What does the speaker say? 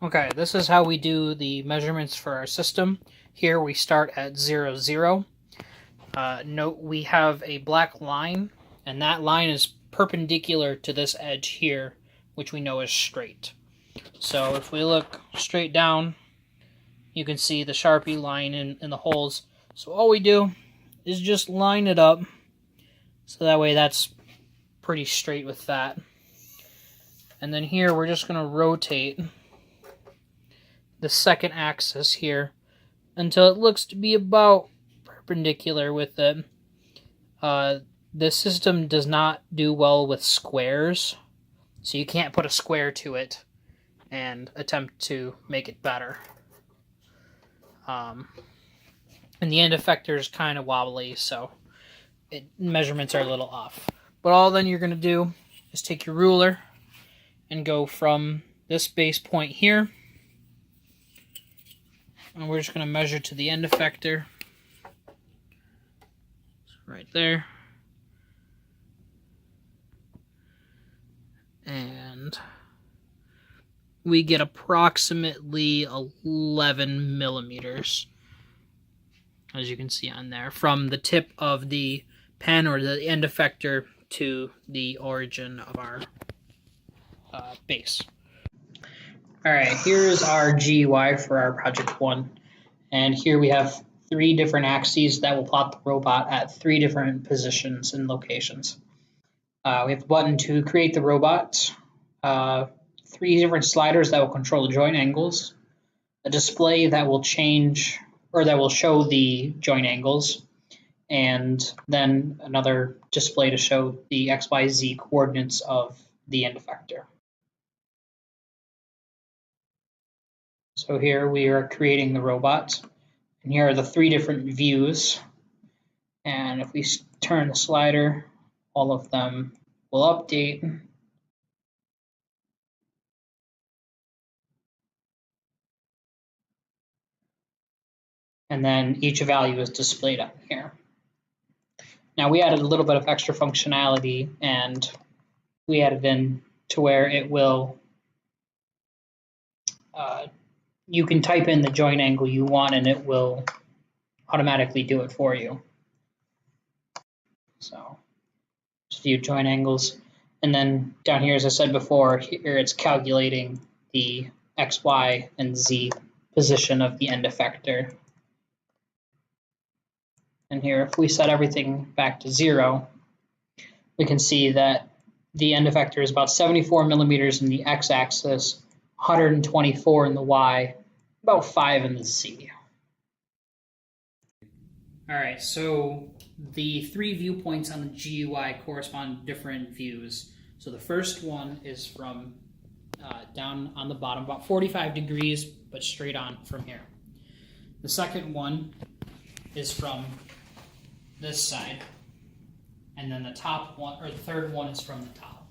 Okay, this is how we do the measurements for our system. Here we start at 0, 0. Note we have a black line, and that line is perpendicular to this edge here, which we know is straight. So if we look straight down, you can see the Sharpie line in the holes. So all we do is just line it up, so that way that's pretty straight with that. And then here we're just going to rotate the second axis here until it looks to be about perpendicular with it. This system does not do well with squares, so you can't put a square to it and attempt to make it better. And the end effector is kind of wobbly, so measurements are a little off. But all then you're going to do is take your ruler and go from this base point here, and we're just going to measure to the end effector, right there, and we get approximately 11 millimeters, as you can see on there, from the tip of the pen or the end effector to the origin of our base. Alright, here's our GUI for our project 1, and here we have 3 different axes that will plot the robot at 3 different positions and locations. We have the button to create the robot, 3 different sliders that will control the joint angles, a display that will change or that will show the joint angles, and then another display to show the XYZ coordinates of the end effector. So here we are creating the robot, and here are the 3 different views, and if we turn the slider, all of them will update. And then each value is displayed up here. Now we added a little bit of extra functionality, and we added in to where it will you can type in the joint angle you want and it will automatically do it for you. So just view joint angles, and then down here, as I said before, here it's calculating the X, Y, and Z position of the end effector. And here, if we set everything back to 0, we can see that the end effector is about 74 millimeters in the x-axis, 124 in the y, about 5 in the z. All right, so the 3 viewpoints on the GUI correspond to different views. So the first one is from down on the bottom, about 45 degrees, but straight on from here. The second one is from this side, and then the top one, or the third one, is from the top.